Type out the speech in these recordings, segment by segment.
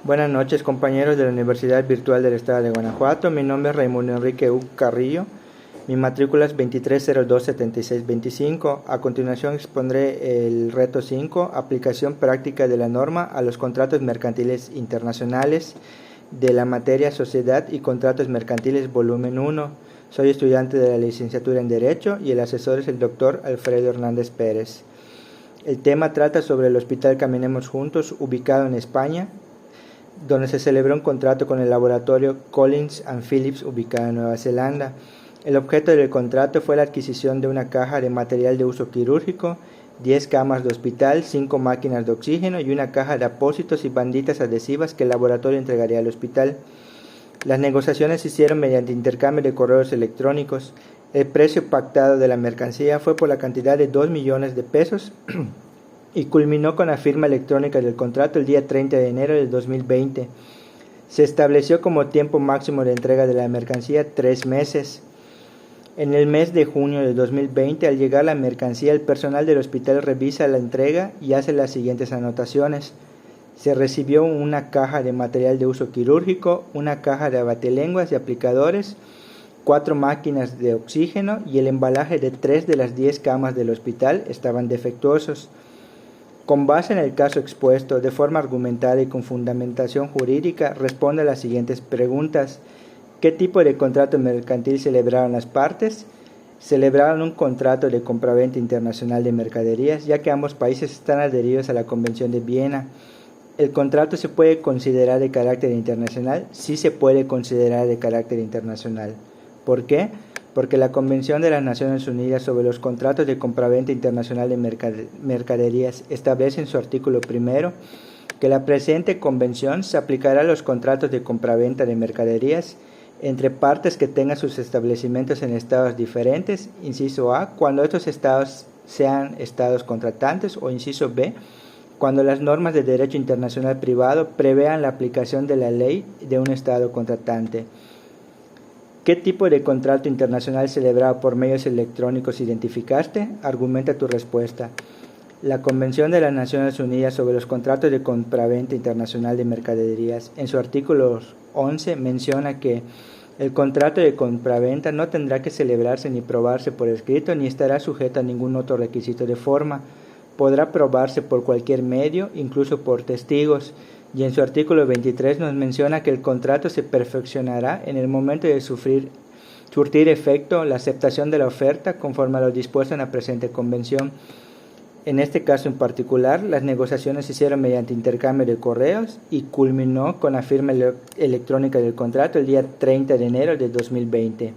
Buenas noches, compañeros de la Universidad Virtual del Estado de Guanajuato. Mi nombre es Raimundo Enrique U. Carrillo. Mi matrícula es 23027625. A continuación expondré el reto 5, aplicación práctica de la norma a los contratos mercantiles internacionales de la materia Sociedad y Contratos Mercantiles volumen 1. Soy estudiante de la licenciatura en Derecho y el asesor es el doctor Alfredo Hernández Pérez. El tema trata sobre el Hospital Caminemos Juntos, ubicado en España, donde se celebró un contrato con el laboratorio Collins & Phillips, ubicado en Nueva Zelanda. El objeto del contrato fue la adquisición de una caja de material de uso quirúrgico, 10 camas de hospital, 5 máquinas de oxígeno y una caja de apósitos y banditas adhesivas que el laboratorio entregaría al hospital. Las negociaciones se hicieron mediante intercambio de correos electrónicos. El precio pactado de la mercancía fue por la cantidad de 2 millones de pesos y culminó con la firma electrónica del contrato el día 30 de enero de 2020. Se estableció como tiempo máximo de entrega de la mercancía 3 meses. En el mes de junio de 2020, al llegar la mercancía, el personal del hospital revisa la entrega y hace las siguientes anotaciones. Se recibió una caja de material de uso quirúrgico, una caja de abatelenguas y aplicadores, 4 máquinas de oxígeno y el embalaje de 3 de las 10 camas del hospital estaban defectuosos. Con base en el caso expuesto, de forma argumentada y con fundamentación jurídica, responde a las siguientes preguntas. ¿Qué tipo de contrato mercantil celebraron las partes? Celebraron un contrato de compraventa internacional de mercaderías, ya que ambos países están adheridos a la Convención de Viena. ¿El contrato se puede considerar de carácter internacional? Sí se puede considerar de carácter internacional. ¿Por qué? Porque la Convención de las Naciones Unidas sobre los contratos de compraventa internacional de mercaderías establece en su artículo primero que la presente convención se aplicará a los contratos de compraventa de mercaderías entre partes que tengan sus establecimientos en estados diferentes, inciso A, cuando estos estados sean estados contratantes, o inciso B, cuando las normas de derecho internacional privado prevean la aplicación de la ley de un estado contratante. ¿Qué tipo de contrato internacional celebrado por medios electrónicos identificaste? Argumenta tu respuesta. La Convención de las Naciones Unidas sobre los contratos de compraventa internacional de mercaderías, en su artículo 11, menciona que el contrato de compraventa no tendrá que celebrarse ni probarse por escrito ni estará sujeto a ningún otro requisito de forma. Podrá probarse por cualquier medio, incluso por testigos. Y en su artículo 23 nos menciona que el contrato se perfeccionará en el momento de surtir efecto la aceptación de la oferta conforme a lo dispuesto en la presente convención. En este caso en particular, las negociaciones se hicieron mediante intercambio de correos y culminó con la firma electrónica del contrato el día 30 de enero de 2020.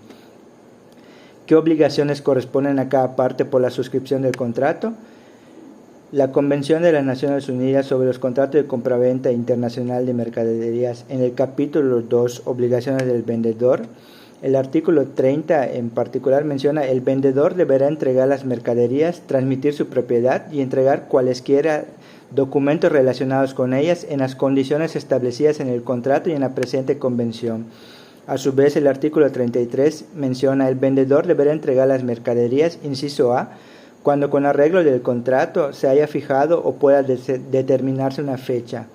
¿Qué obligaciones corresponden a cada parte por la suscripción del contrato? La Convención de las Naciones Unidas sobre los contratos de compraventa internacional de mercaderías, en el capítulo 2, obligaciones del vendedor, el artículo 30 en particular menciona: el vendedor deberá entregar las mercaderías, transmitir su propiedad y entregar cualesquiera documentos relacionados con ellas en las condiciones establecidas en el contrato y en la presente convención. A su vez, el artículo 33 menciona: el vendedor deberá entregar las mercaderías, inciso A, cuando con arreglo del contrato se haya fijado o pueda determinarse una fecha.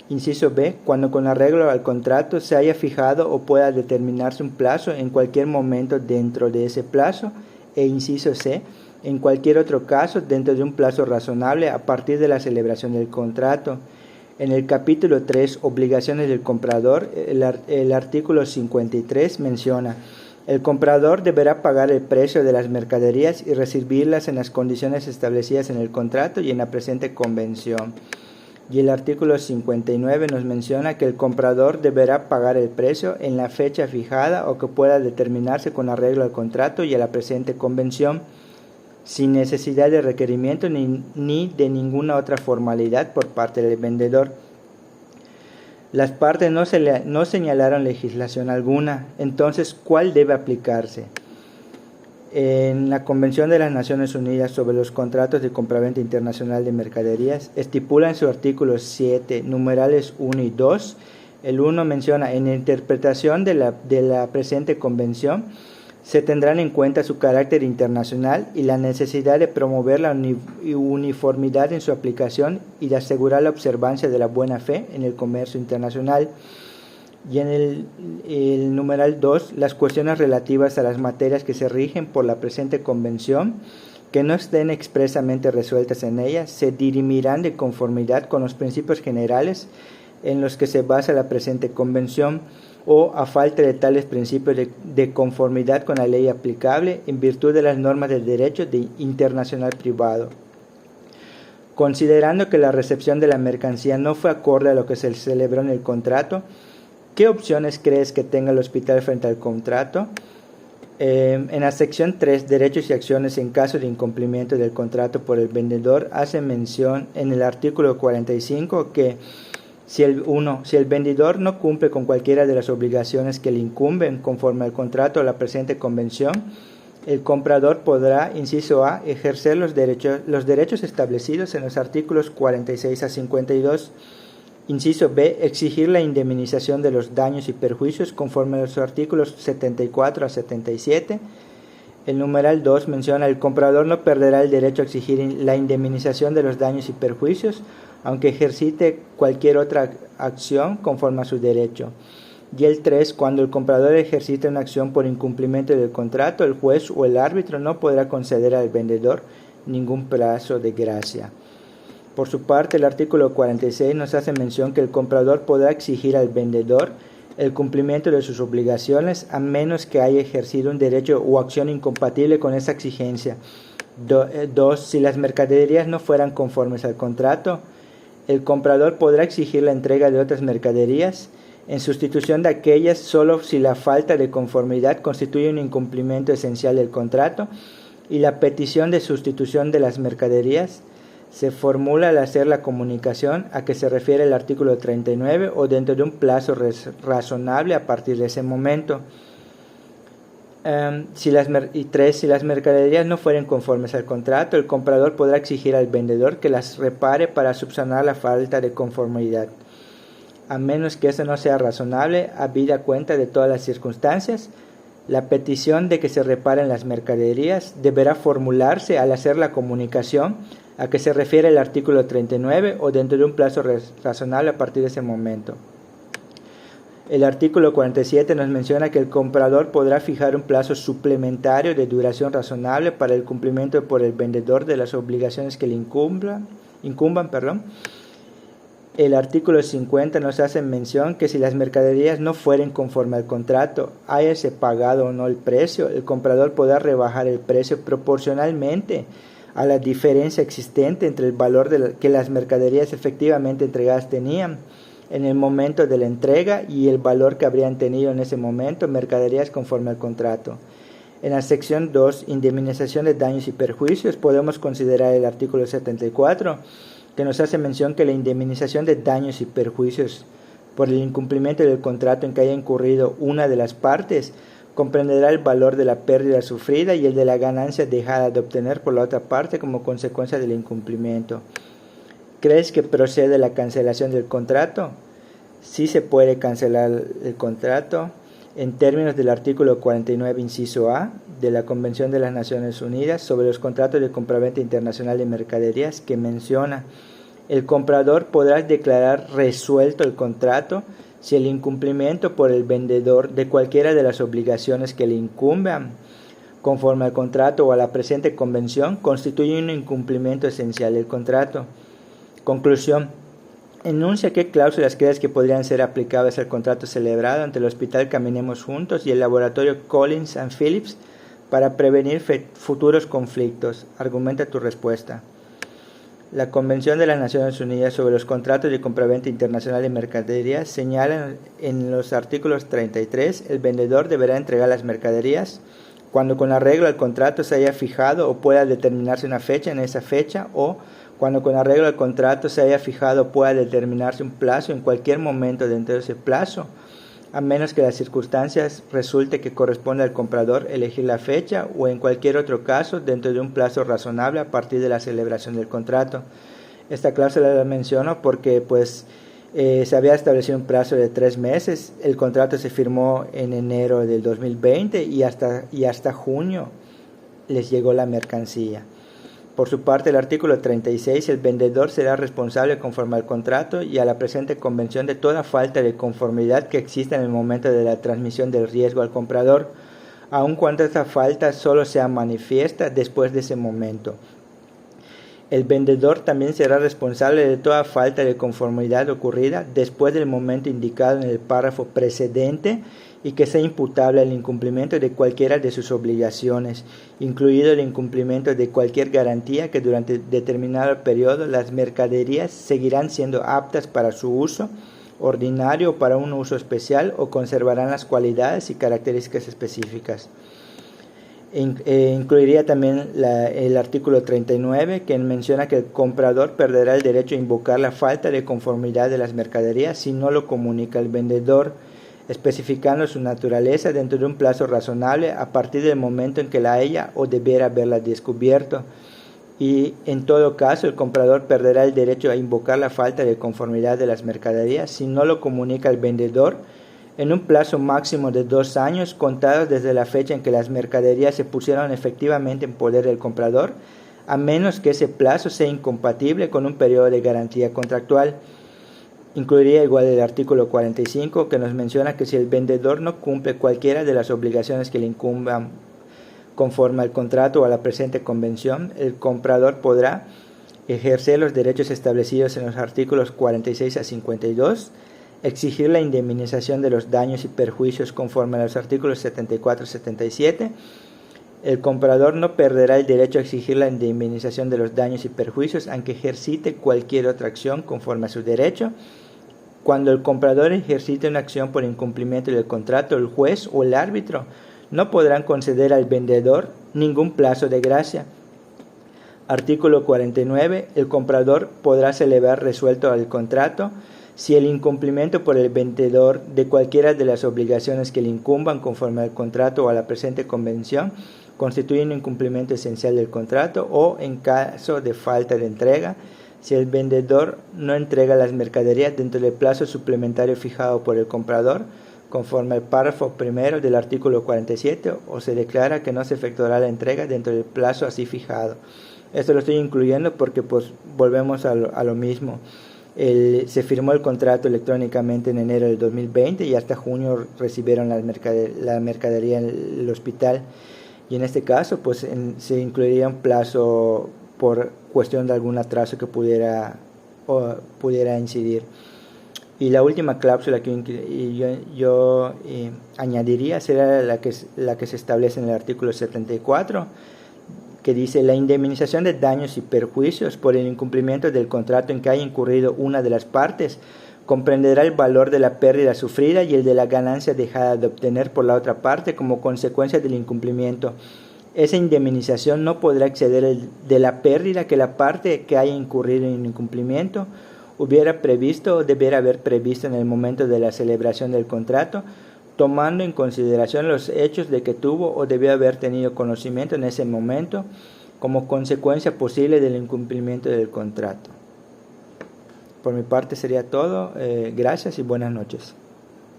Inciso B, cuando con arreglo al contrato se haya fijado o pueda determinarse un plazo en cualquier momento dentro de ese plazo. E inciso C, en cualquier otro caso dentro de un plazo razonable a partir de la celebración del contrato. En el capítulo 3, obligaciones del comprador, el artículo 53 menciona: el comprador deberá pagar el precio de las mercaderías y recibirlas en las condiciones establecidas en el contrato y en la presente convención. Y el artículo 59 nos menciona que el comprador deberá pagar el precio en la fecha fijada o que pueda determinarse con arreglo al contrato y a la presente convención, sin necesidad de requerimiento ni de ninguna otra formalidad por parte del vendedor. Las partes no señalaron legislación alguna. Entonces, ¿cuál debe aplicarse? En la Convención de las Naciones Unidas sobre los contratos de compraventa internacional de mercaderías, estipula en su artículo 7, numerales 1 y 2, el 1 menciona: en la interpretación de la presente convención, Se tendrán en cuenta su carácter internacional y la necesidad de promover la uniformidad en su aplicación y de asegurar la observancia de la buena fe en el comercio internacional. Y en el numeral 2, las cuestiones relativas a las materias que se rigen por la presente convención, que no estén expresamente resueltas en ella, se dirimirán de conformidad con los principios generales en los que se basa la presente convención, o a falta de tales principios de conformidad con la ley aplicable en virtud de las normas del derecho internacional privado. Considerando que la recepción de la mercancía no fue acorde a lo que se celebró en el contrato, ¿qué opciones crees que tenga el hospital frente al contrato? En la sección 3, derechos y acciones en caso de incumplimiento del contrato por el vendedor, hace mención en el artículo 45 que si el vendedor no cumple con cualquiera de las obligaciones que le incumben conforme al contrato o la presente convención, el comprador podrá, inciso A, ejercer los derechos establecidos en los artículos 46 a 52, inciso B, exigir la indemnización de los daños y perjuicios conforme a los artículos 74 a 77. El numeral 2 menciona: el comprador no perderá el derecho a exigir la indemnización de los daños y perjuicios, aunque ejercite cualquier otra acción conforme a su derecho. Y el 3, cuando el comprador ejercite una acción por incumplimiento del contrato, el juez o el árbitro no podrá conceder al vendedor ningún plazo de gracia. Por su parte, el artículo 46 nos hace mención que el comprador podrá exigir al vendedor el cumplimiento de sus obligaciones a menos que haya ejercido un derecho o acción incompatible con esa exigencia. 2. Si las mercaderías no fueran conformes al contrato, el comprador podrá exigir la entrega de otras mercaderías en sustitución de aquellas solo si la falta de conformidad constituye un incumplimiento esencial del contrato, y la petición de sustitución de las mercaderías se formula al hacer la comunicación a que se refiere el artículo 39 o dentro de un plazo razonable a partir de ese momento. 3. Si las mercaderías no fueren conformes al contrato, el comprador podrá exigir al vendedor que las repare para subsanar la falta de conformidad, a menos que eso no sea razonable, habida cuenta de todas las circunstancias. La petición de que se reparen las mercaderías deberá formularse al hacer la comunicación a que se refiere el artículo 39 o dentro de un plazo razonable a partir de ese momento. El artículo 47 nos menciona que el comprador podrá fijar un plazo suplementario de duración razonable para el cumplimiento por el vendedor de las obligaciones que le incumban. El artículo 50 nos hace mención que si las mercaderías no fueren conforme al contrato, hayase pagado o no el precio, el comprador podrá rebajar el precio proporcionalmente a la diferencia existente entre el valor que las mercaderías efectivamente entregadas tenían en el momento de la entrega y el valor que habrían tenido en ese momento mercaderías conforme al contrato. En la sección 2, indemnización de daños y perjuicios, podemos considerar el artículo 74, que nos hace mención que la indemnización de daños y perjuicios por el incumplimiento del contrato en que haya incurrido una de las partes comprenderá el valor de la pérdida sufrida y el de la ganancia dejada de obtener por la otra parte como consecuencia del incumplimiento. ¿Crees que procede la cancelación del contrato? Sí se puede cancelar el contrato en términos del artículo 49, inciso A, de la Convención de las Naciones Unidas sobre los contratos de compraventa internacional de mercaderías, que menciona: el comprador podrá declarar resuelto el contrato si el incumplimiento por el vendedor de cualquiera de las obligaciones que le incumban conforme al contrato o a la presente convención constituye un incumplimiento esencial del contrato. Conclusión: enuncia qué cláusulas crees que podrían ser aplicables al contrato celebrado ante el Hospital Caminemos Juntos y el laboratorio Collins & Phillips para prevenir futuros conflictos. Argumenta tu respuesta. La Convención de las Naciones Unidas sobre los contratos de compraventa internacional de mercaderías señala en los artículos 33: el vendedor deberá entregar las mercaderías cuando con arreglo al contrato se haya fijado o pueda determinarse una fecha en esa fecha, o cuando con arreglo al contrato se haya fijado o pueda determinarse un plazo en cualquier momento dentro de ese plazo, a menos que las circunstancias resulte que corresponde al comprador elegir la fecha, o en cualquier otro caso dentro de un plazo razonable a partir de la celebración del contrato. Esta cláusula la menciono porque Se había establecido un plazo de 3 meses, el contrato se firmó en enero del 2020 y hasta junio les llegó la mercancía. Por su parte, el artículo 36, el vendedor será responsable conforme al contrato y a la presente convención de toda falta de conformidad que exista en el momento de la transmisión del riesgo al comprador, aun cuando esta falta solo sea manifiesta después de ese momento. El vendedor también será responsable de toda falta de conformidad ocurrida después del momento indicado en el párrafo precedente y que sea imputable al incumplimiento de cualquiera de sus obligaciones, incluido el incumplimiento de cualquier garantía que durante determinado periodo las mercaderías seguirán siendo aptas para su uso ordinario o para un uso especial o conservarán las cualidades y características específicas. Incluiría también el artículo 39, que menciona que el comprador perderá el derecho a invocar la falta de conformidad de las mercaderías si no lo comunica el vendedor, especificando su naturaleza dentro de un plazo razonable a partir del momento en que la haya o debiera haberla descubierto. Y en todo caso el comprador perderá el derecho a invocar la falta de conformidad de las mercaderías si no lo comunica el vendedor en un plazo máximo de 2 años contados desde la fecha en que las mercaderías se pusieron efectivamente en poder del comprador, a menos que ese plazo sea incompatible con un periodo de garantía contractual. Incluiría igual el artículo 45, que nos menciona que si el vendedor no cumple cualquiera de las obligaciones que le incumban conforme al contrato o a la presente convención, el comprador podrá ejercer los derechos establecidos en los artículos 46 a 52, exigir la indemnización de los daños y perjuicios conforme a los artículos 74 y 77. El comprador no perderá el derecho a exigir la indemnización de los daños y perjuicios aunque ejercite cualquier otra acción conforme a su derecho. Cuando el comprador ejercite una acción por incumplimiento del contrato, el juez o el árbitro no podrán conceder al vendedor ningún plazo de gracia. Artículo 49. El comprador podrá celebrar resuelto el contrato si el incumplimiento por el vendedor de cualquiera de las obligaciones que le incumban conforme al contrato o a la presente convención constituye un incumplimiento esencial del contrato, o en caso de falta de entrega, si el vendedor no entrega las mercaderías dentro del plazo suplementario fijado por el comprador conforme al párrafo primero del artículo 47, o se declara que no se efectuará la entrega dentro del plazo así fijado. Esto lo estoy incluyendo porque pues volvemos a lo mismo. Se firmó el contrato electrónicamente en enero del 2020 y hasta junio recibieron la mercadería en el hospital, y en este caso pues se incluiría un plazo por cuestión de algún atraso que pudiera incidir. Y la última cláusula que yo añadiría será la que se establece en el artículo 74, que dice: la indemnización de daños y perjuicios por el incumplimiento del contrato en que haya incurrido una de las partes comprenderá el valor de la pérdida sufrida y el de la ganancia dejada de obtener por la otra parte como consecuencia del incumplimiento. Esa indemnización no podrá exceder de la pérdida que la parte que haya incurrido en incumplimiento hubiera previsto o debiera haber previsto en el momento de la celebración del contrato, tomando en consideración los hechos de que tuvo o debió haber tenido conocimiento en ese momento como consecuencia posible del incumplimiento del contrato. Por mi parte sería todo. Gracias y buenas noches.